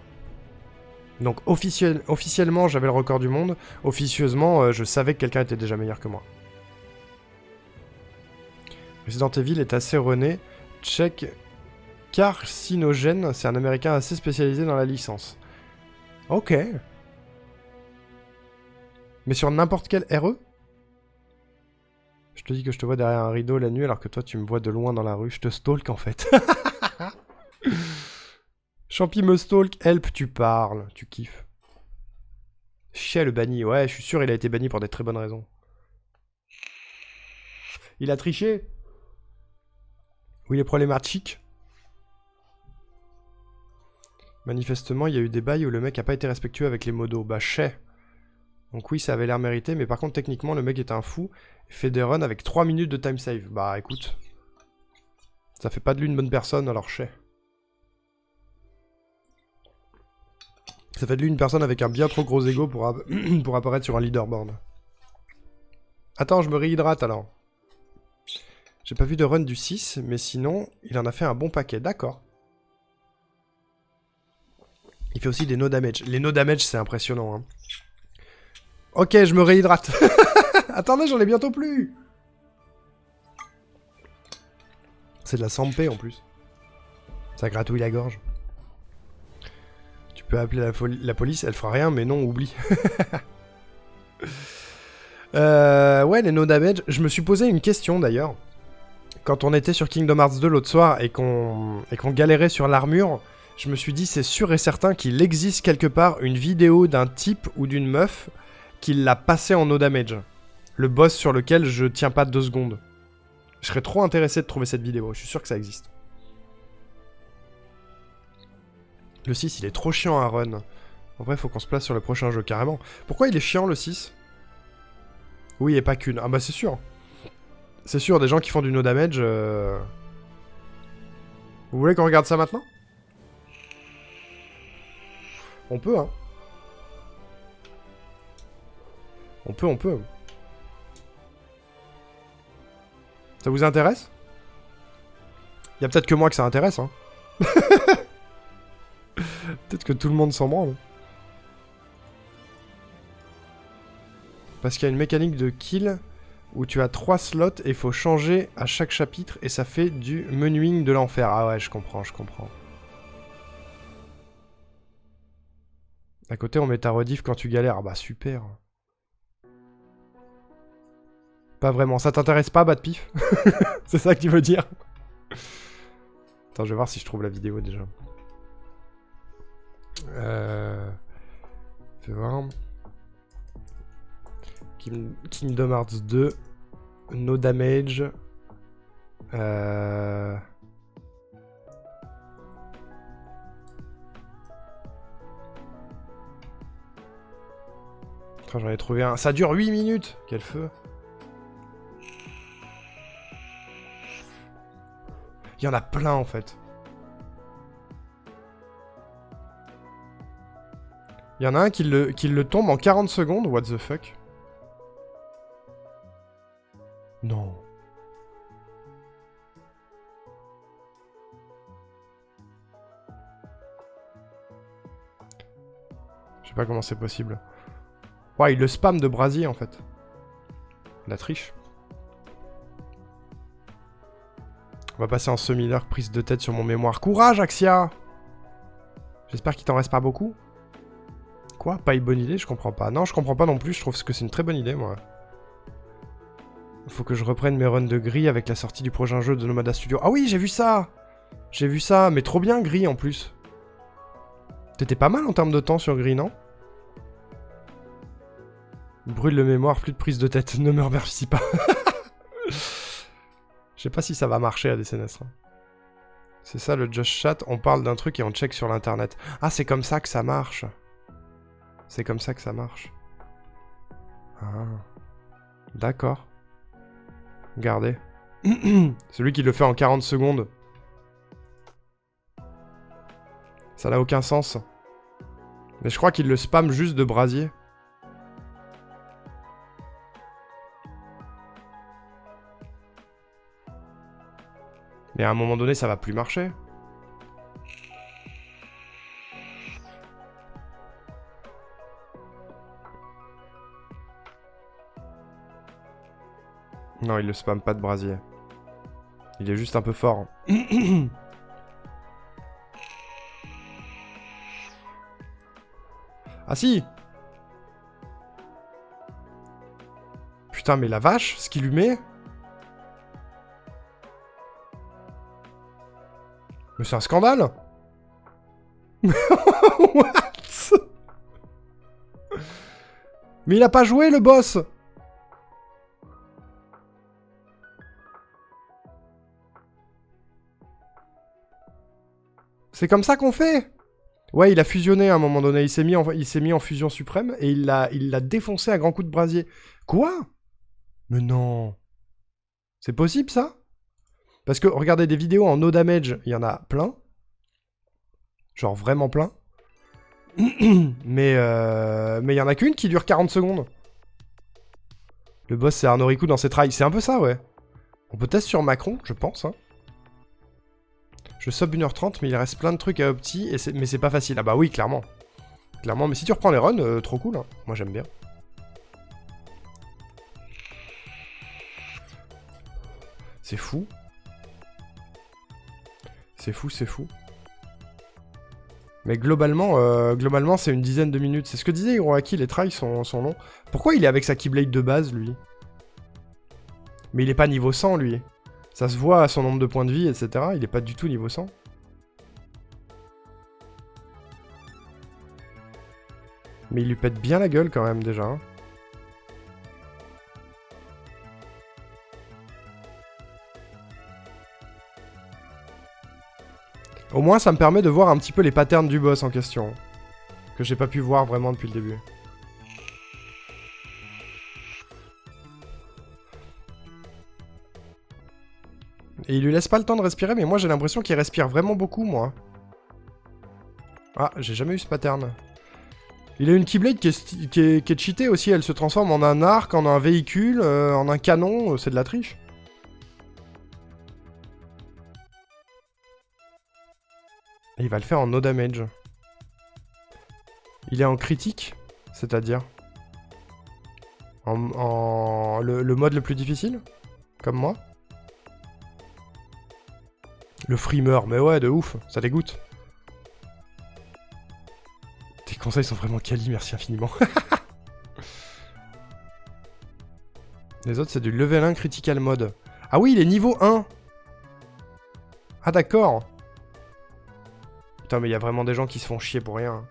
Donc officiellement, j'avais le record du monde. Officieusement, je savais que quelqu'un était déjà meilleur que moi. Resident Evil est assez runné. Check Carcinogène, c'est un américain assez spécialisé dans la licence. Ok. Mais sur n'importe quel RE? Je te dis que je te vois derrière un rideau la nuit alors que toi tu me vois de loin dans la rue. Je te stalk en fait. Champi me stalk, help, tu parles, tu kiffes. Chien le banni, ouais, je suis sûr il a été banni pour des très bonnes raisons. Il a triché? Oui, il est problématique. Manifestement, il y a eu des bails où le mec a pas été respectueux avec les modos. Bah, chais. Donc oui, ça avait l'air mérité, mais par contre, techniquement, le mec est un fou. Il fait des runs avec 3 minutes de time save. Bah, écoute. Ça fait pas de lui une bonne personne, alors chais. Ça fait de lui une personne avec un bien trop gros ego pour apparaître sur un leaderboard. Attends, je me réhydrate alors. J'ai pas vu de run du 6, mais sinon, il en a fait un bon paquet. D'accord. Il fait aussi des no damage. Les no damage, c'est impressionnant. Hein. Ok, je me réhydrate. Attendez, j'en ai bientôt plus. C'est de la sampé en plus. Ça gratouille la gorge. Tu peux appeler la police, elle fera rien, mais non, oublie. Ouais, les no damage. Je me suis posé une question d'ailleurs. Quand on était sur Kingdom Hearts 2 l'autre soir et qu'on galérait sur l'armure, je me suis dit c'est sûr et certain qu'il existe quelque part une vidéo d'un type ou d'une meuf qui l'a passé en no damage. Le boss sur lequel je tiens pas 2 secondes. Je serais trop intéressé de trouver cette vidéo, je suis sûr que ça existe. Le 6 il est trop chiant à run. Après, faut qu'on se place sur le prochain jeu, carrément. Pourquoi il est chiant, le 6? Oui, et pas qu'une. Ah bah c'est sûr. C'est sûr, des gens qui font du no damage... Vous voulez qu'on regarde ça maintenant? On peut, hein. On peut. Ça vous intéresse? Y a peut-être que moi que ça intéresse, hein. Peut-être que tout le monde s'en branle. Parce qu'il y a une mécanique de kill où tu as 3 slots et il faut changer à chaque chapitre et ça fait du menuing de l'enfer. Ah ouais, je comprends. À côté, on met ta rediff quand tu galères. Ah bah super. Pas vraiment. Ça t'intéresse pas, Bad Pif? C'est ça que tu veux dire? Attends, je vais voir si je trouve la vidéo déjà. Fais voir. Kingdom Hearts 2. No damage. J'en ai trouvé un. Ça dure 8 minutes. Quel feu. Il y en a plein en fait. Il y en a un qui le tombe en 40 secondes. What the fuck? Non. Je sais pas comment c'est possible. Ouais, il le spam de brasier en fait. La triche. On va passer en semi-heure, prise de tête sur mon mémoire. Courage, Axia! J'espère qu'il t'en reste pas beaucoup. Quoi? Pas une bonne idée? Je comprends pas. Non, je comprends pas non plus. Je trouve que c'est une très bonne idée, moi. Faut que je reprenne mes runs de Gris avec la sortie du prochain jeu de Nomada Studio. Ah oui, j'ai vu ça! J'ai vu ça, mais trop bien, Gris, en plus. T'étais pas mal en termes de temps sur Gris, non? Brûle le mémoire, plus de prise de tête. Ne me remercie pas. Je sais pas si ça va marcher à DCNS. C'est ça le Just Chat, on parle d'un truc et on check sur l'internet. Ah, c'est comme ça que ça marche. C'est comme ça que ça marche. Ah. D'accord. Regardez. Celui qui le fait en 40 secondes. Ça n'a aucun sens. Mais je crois qu'il le spam juste de brasier. Mais à un moment donné, ça va plus marcher. Non, il le spam pas de brasier. Il est juste un peu fort. Ah si! Putain, mais la vache, ce qu'il lui met... Mais c'est un scandale! What? Mais il a pas joué, le boss! C'est comme ça qu'on fait! Ouais, il a fusionné à un moment donné. Il s'est mis en fusion suprême et il l'a défoncé à grands coups de brasier. Quoi? Mais non. C'est possible, ça? Parce que, regardez, des vidéos en no damage, il y en a plein. Genre vraiment plein. Mais il y en a qu'une qui dure 40 secondes. Le boss, c'est Arnoriku dans ses trails. C'est un peu ça, ouais. On peut tester sur Macron, je pense, hein. Je sub 1h30, mais il reste plein de trucs à opti, mais c'est pas facile. Ah bah oui, clairement. Clairement, mais si tu reprends les runs, trop cool, hein. Moi, j'aime bien. C'est fou. C'est fou, c'est fou. Mais globalement, c'est une dizaine de minutes. C'est ce que disait Hiroaki, les trails sont longs. Pourquoi il est avec sa Keyblade de base, lui? Mais il est pas niveau 100, lui. Ça se voit à son nombre de points de vie, etc. Il est pas du tout niveau 100. Mais il lui pète bien la gueule, quand même, déjà. Hein. Au moins, ça me permet de voir un petit peu les patterns du boss en question. Que j'ai pas pu voir vraiment depuis le début. Et il lui laisse pas le temps de respirer, mais moi j'ai l'impression qu'il respire vraiment beaucoup, moi. Ah, j'ai jamais eu ce pattern. Il a une Keyblade qui est cheatée aussi, elle se transforme en un arc, en un véhicule, en un canon, c'est de la triche. Et il va le faire en no damage. Il est en critique, c'est-à-dire le mode le plus difficile, comme moi. Le frimeur, mais ouais, de ouf, ça dégoûte. Tes conseils sont vraiment quali, merci infiniment. Les autres, c'est du level 1 critical mode. Ah oui, il est niveau 1. Ah d'accord. Putain, mais il y a vraiment des gens qui se font chier pour rien.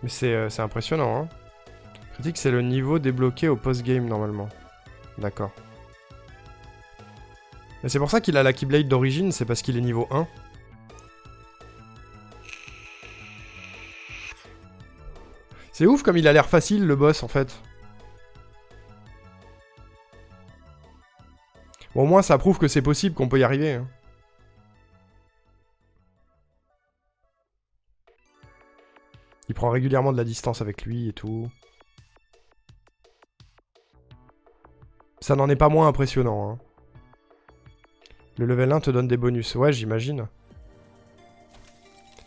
Mais c'est impressionnant, hein. Critique, c'est le niveau débloqué au post-game, normalement. D'accord. Mais c'est pour ça qu'il a la Keyblade d'origine, c'est parce qu'il est niveau 1. C'est ouf comme il a l'air facile, le boss, en fait. Bon, au moins, ça prouve que c'est possible, qu'on peut y arriver, hein. Il prend régulièrement de la distance avec lui et tout. Ça n'en est pas moins impressionnant, hein. Le level 1 te donne des bonus. Ouais, j'imagine.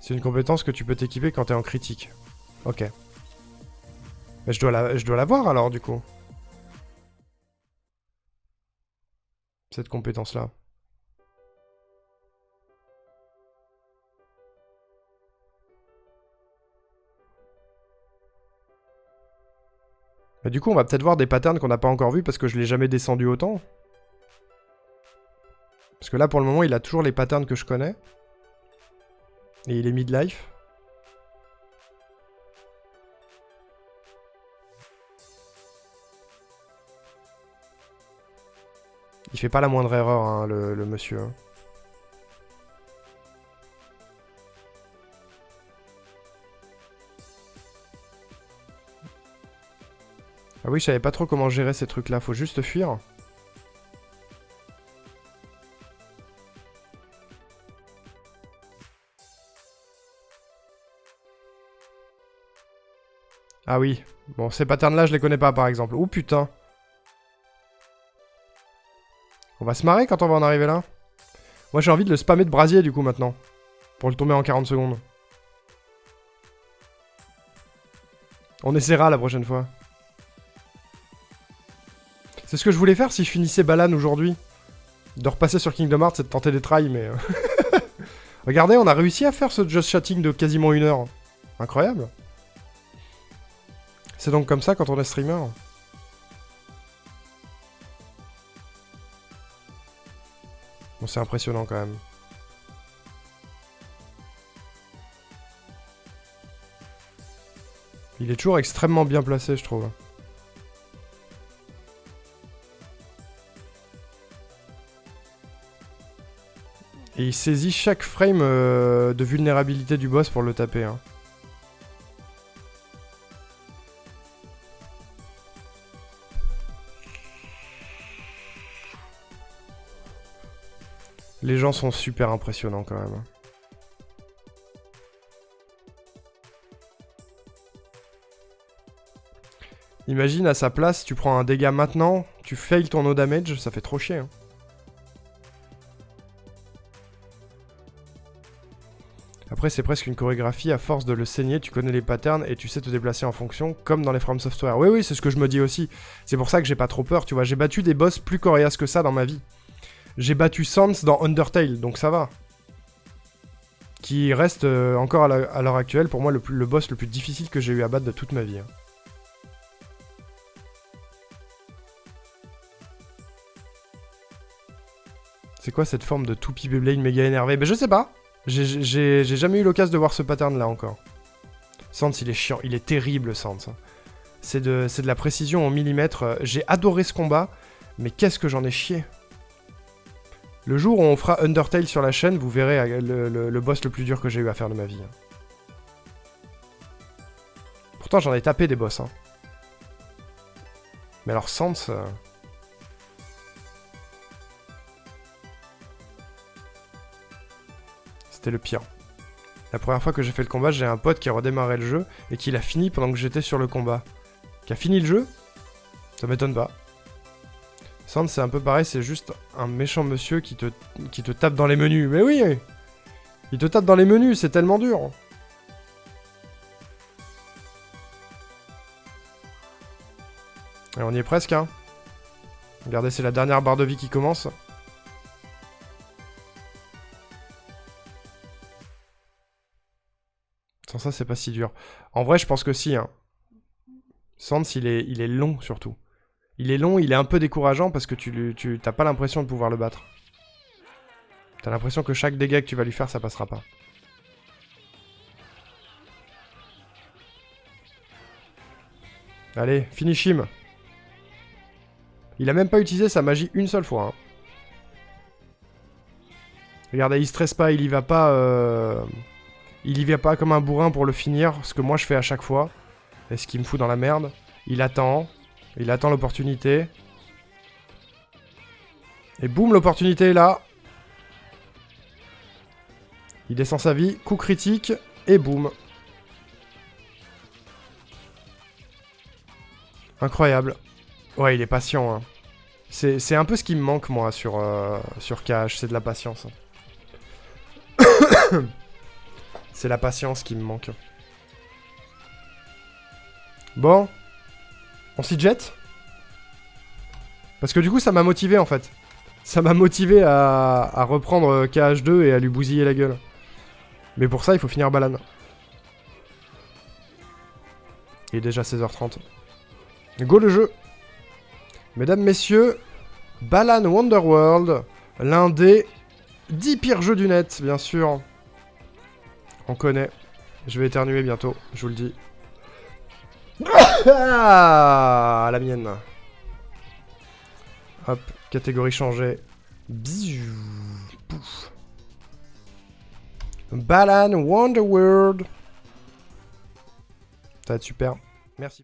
C'est une compétence que tu peux t'équiper quand t'es en critique. Ok. Mais je dois la voir alors, du coup. Cette compétence-là. Mais du coup, on va peut-être voir des patterns qu'on n'a pas encore vus parce que je l'ai jamais descendu autant. Parce que là, pour le moment, il a toujours les patterns que je connais. Et il est mid-life. Il fait pas la moindre erreur, hein, le monsieur. Hein. Ah oui, je savais pas trop comment gérer ces trucs-là. Faut juste fuir. Ah oui. Bon, ces patterns-là, je les connais pas, par exemple. Oh putain. On va se marrer quand on va en arriver là. Moi, j'ai envie de le spammer de brasier, du coup, maintenant. Pour le tomber en 40 secondes. On essaiera la prochaine fois. C'est ce que je voulais faire si je finissais Balan aujourd'hui. De repasser sur Kingdom Hearts et de tenter des tries, mais... Regardez, on a réussi à faire ce just chatting de quasiment 1 heure. Incroyable. C'est donc comme ça quand on est streamer. Bon, c'est impressionnant quand même. Il est toujours extrêmement bien placé, je trouve. Et il saisit chaque frame de vulnérabilité du boss pour le taper. Hein. Les gens sont super impressionnants quand même. Imagine à sa place, tu prends un dégât maintenant, tu fails ton no damage, ça fait trop chier. Hein. Après, c'est presque une chorégraphie, à force de le saigner, tu connais les patterns et tu sais te déplacer en fonction, comme dans les From Software. Oui, oui, c'est ce que je me dis aussi. C'est pour ça que j'ai pas trop peur, tu vois. J'ai battu des boss plus coriaces que ça dans ma vie. J'ai battu Sans dans Undertale, donc ça va. Qui reste encore à l'heure actuelle, pour moi, le boss le plus difficile que j'ai eu à battre de toute ma vie. Hein. C'est quoi cette forme de toupie Beyblade méga énervé? Mais je sais pas. J'ai jamais eu l'occasion de voir ce pattern là encore. Sans, il est chiant, il est terrible Sans. C'est de la précision en millimètres. J'ai adoré ce combat, mais qu'est-ce que j'en ai chié. Le jour où on fera Undertale sur la chaîne, vous verrez le boss le plus dur que j'ai eu à faire de ma vie. Pourtant, j'en ai tapé des boss. Hein. Mais alors, Sans... C'était le pire. La première fois que j'ai fait le combat, j'ai un pote qui a redémarré le jeu et qui l'a fini pendant que j'étais sur le combat. Qui a fini le jeu? Ça m'étonne pas. Sans, c'est un peu pareil, c'est juste un méchant monsieur qui te tape dans les menus. Mais oui! Il te tape dans les menus, c'est tellement dur. Et on y est presque, hein. Regardez, c'est la dernière barre de vie qui commence. Sans ça, c'est pas si dur. En vrai, je pense que si, hein. Sans, il est long, surtout. Il est long, il est un peu décourageant parce que tu t'as pas l'impression de pouvoir le battre. T'as l'impression que chaque dégât que tu vas lui faire, ça passera pas. Allez, finish him. Il a même pas utilisé sa magie une seule fois. Hein. Regardez, il stresse pas, il y va pas... Il y va pas comme un bourrin pour le finir, ce que moi je fais à chaque fois. Et ce qui me fout dans la merde. Il attend l'opportunité. Et boum, l'opportunité est là. Il descend sa vie, coup critique, et boum. Incroyable. Ouais, il est patient. Hein. C'est un peu ce qui me manque, moi, sur KH, c'est de la patience. C'est la patience qui me manque. Bon. On s'y jette? Parce que du coup, ça m'a motivé, en fait. Ça m'a motivé à reprendre KH2 et à lui bousiller la gueule. Mais pour ça, il faut finir Balan. Il est déjà 16h30. Go le jeu! Mesdames, messieurs, Balan Wonderworld, l'un des 10 pires jeux du net, bien sûr. On connaît. Je vais éternuer bientôt, je vous le dis. Ah, la mienne. Hop, catégorie changée. Bisous. Pouf. Balan Wonderworld. Ça va être super. Merci.